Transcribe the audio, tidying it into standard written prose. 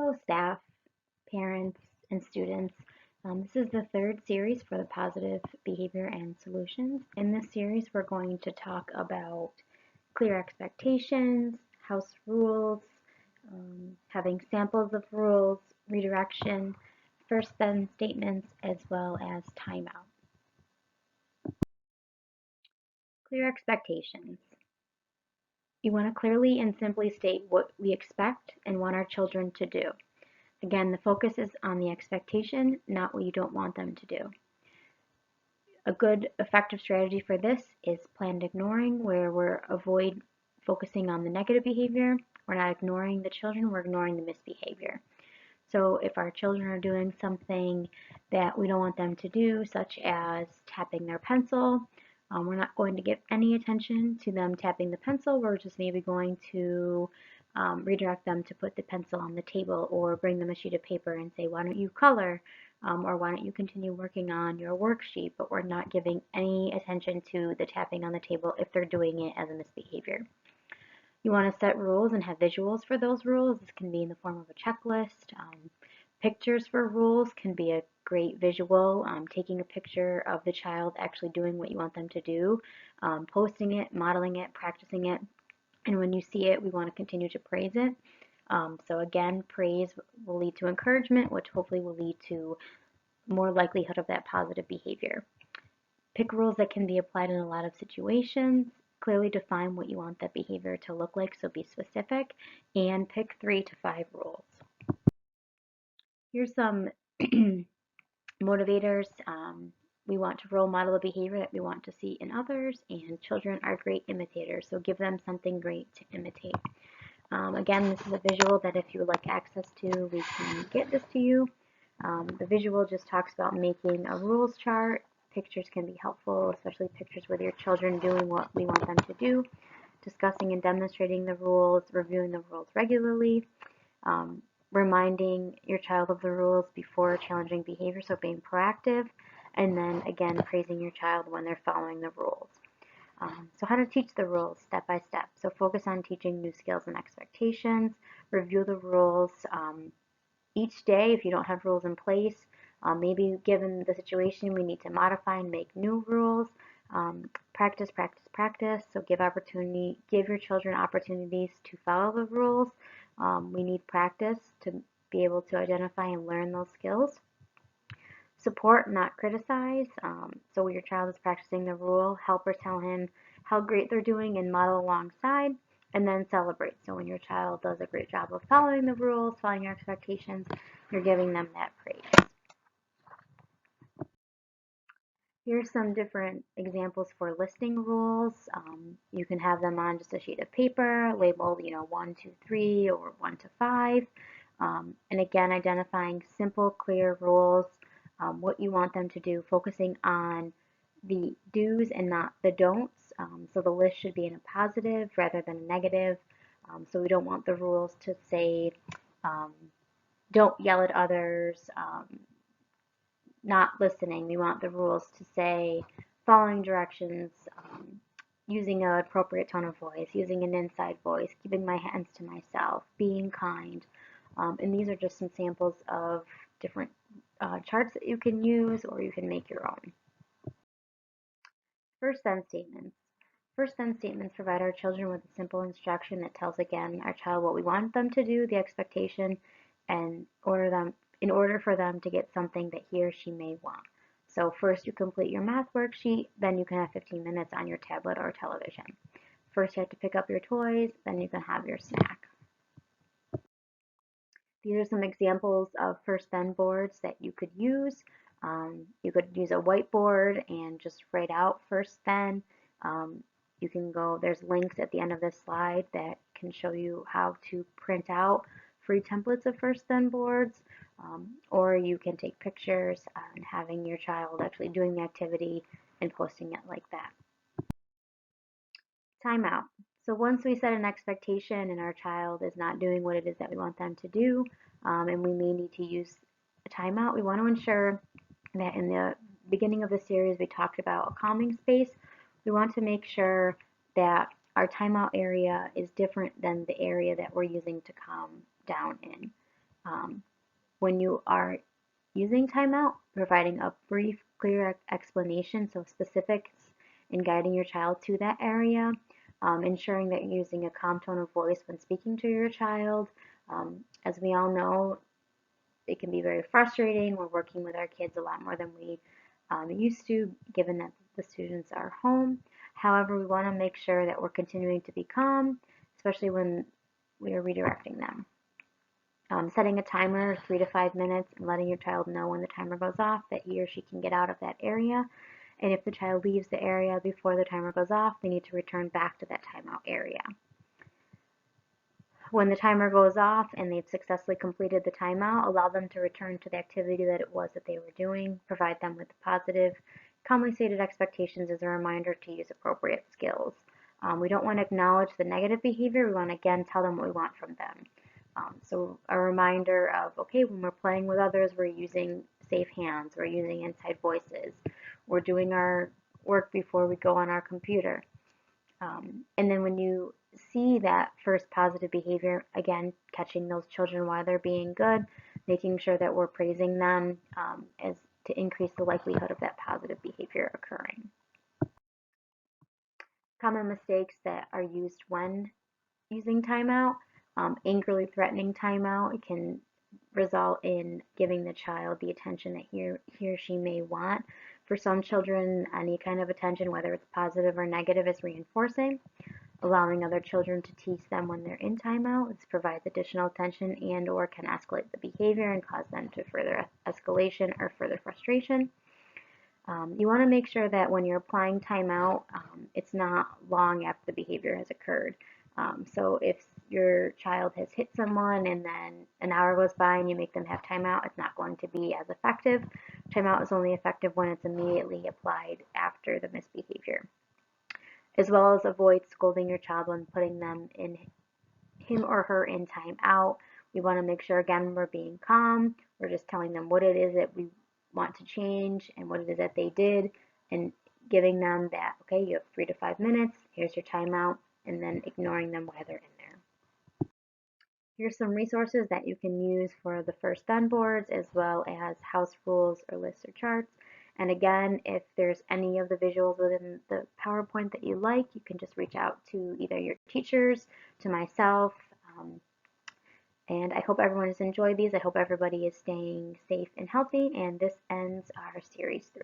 Hello, staff, parents, and students. This is the third series for the Positive Behavior and Solutions. In this series, we're going to talk about clear expectations, house rules, having samples of rules, redirection, first then statements, as well as timeout. Clear expectations. You want to clearly and simply state what we expect and want our children to do. Again, the focus is on the expectation, not what you don't want them to do. A good effective strategy for this is planned ignoring, where we're avoid focusing on the negative behavior. We're not ignoring the children, we're ignoring the misbehavior. So if our children are doing something that we don't want them to do, such as tapping their pencil, we're not going to give any attention to them tapping the pencil. We're just maybe going to redirect them to put the pencil on the table or bring them a sheet of paper and say, why don't you color? Or why don't you continue working on your worksheet? But we're not giving any attention to the tapping on the table if they're doing it as a misbehavior. You want to set rules and have visuals for those rules. This can be in the form of a checklist. Pictures for rules can be a great visual, taking a picture of the child actually doing what you want them to do, posting it, modeling it, practicing it, and when you see it, we want to continue to praise it. So again, praise will lead to encouragement, which hopefully will lead to more likelihood of that positive behavior. Pick rules that can be applied in a lot of situations. Clearly define what you want that behavior to look like, so be specific, and pick 3 to 5 rules. Here's some motivators. We want to role model the behavior that we want to see in others, and children are great imitators, so give them something great to imitate. Again, this is a visual that if you would like access to, we can get this to you. The visual just talks about making a rules chart. Pictures can be helpful, especially pictures with your children doing what we want them to do, discussing and demonstrating the rules, reviewing the rules regularly, reminding your child of the rules before challenging behavior, so being proactive, and then again praising your child when they're following the rules. So how to teach the rules step by step. So focus on teaching new skills and expectations, review the rules each day if you don't have rules in place. Maybe given the situation, we need to modify and make new rules. Practice, practice, practice. So give your children opportunities to follow the rules. We need practice to be able to identify and learn those skills. Support, not criticize. So when your child is practicing the rule, help or tell him how great they're doing and model alongside, and then celebrate. So when your child does a great job of following the rules, following your expectations, you're giving them that praise. Here's some different examples for listing rules. You can have them on just a sheet of paper, labeled, 1, 2, 3, or 1 to 5. And again, identifying simple, clear rules, what you want them to do, focusing on the do's and not the don'ts. So the list should be in a positive rather than a negative. So we don't want the rules to say, don't yell at others, not listening. We want the rules to say following directions, using an appropriate tone of voice, using an inside voice, keeping my hands to myself, being kind. And these are just some samples of different charts that you can use, or you can make your own. First then statements. First then statements provide our children with a simple instruction that tells again our child what we want them to do, the expectation, and in order for them to get something that he or she may want. So first you complete your math worksheet, then you can have 15 minutes on your tablet or television. First you have to pick up your toys, then you can have your snack. These are some examples of first then boards that you could use. You could use a whiteboard and just write out first then. You can go, there's links at the end of this slide that can show you how to print out free templates of first then boards, or you can take pictures and having your child actually doing the activity and posting it like that. Timeout. So once we set an expectation and our child is not doing what it is that we want them to do, and we may need to use a timeout, we want to ensure that in the beginning of the series we talked about a calming space. We want to make sure that our timeout area is different than the area that we're using to calm down in. When you are using timeout, providing a brief, clear explanation, so specifics in guiding your child to that area, ensuring that you're using a calm tone of voice when speaking to your child. As we all know, it can be very frustrating. We're working with our kids a lot more than we used to, given that the students are home. However, we want to make sure that we're continuing to be calm, especially when we are redirecting them. Setting a timer, 3 to 5 minutes, and letting your child know when the timer goes off that he or she can get out of that area. And if the child leaves the area before the timer goes off, they need to return back to that timeout area. When the timer goes off and they've successfully completed the timeout, allow them to return to the activity that it was that they were doing. Provide them with positive, calmly stated expectations as a reminder to use appropriate skills. We don't want to acknowledge the negative behavior. We want to again tell them what we want from them. So a reminder of, okay, when we're playing with others, we're using safe hands, we're using inside voices, we're doing our work before we go on our computer. And then when you see that first positive behavior, again, catching those children while they're being good, making sure that we're praising them as to increase the likelihood of that positive behavior occurring. Common mistakes that are used when using timeout. Angrily threatening timeout, it can result in giving the child the attention that he or she may want. For some children, any kind of attention, whether it's positive or negative, is reinforcing. Allowing other children to tease them when they're in timeout, this provides additional attention and or can escalate the behavior and cause them to further escalation or further frustration. You want to make sure that when you're applying timeout, it's not long after the behavior has occurred. So if your child has hit someone and then an hour goes by and you make them have timeout, it's not going to be as effective. Timeout is only effective when it's immediately applied after the misbehavior. As well as avoid scolding your child when putting them in him or her in timeout. We want to make sure, again, we're being calm. We're just telling them what it is that we want to change and what it is that they did, and giving them that, okay, you have 3 to 5 minutes, here's your timeout, and then ignoring them while they're in there. Here's some resources that you can use for the first then boards, as well as house rules or lists or charts. And again, if there's any of the visuals within the PowerPoint that you like, you can just reach out to either your teachers, to myself, and I hope everyone has enjoyed these. I hope everybody is staying safe and healthy, and this ends our Series 3.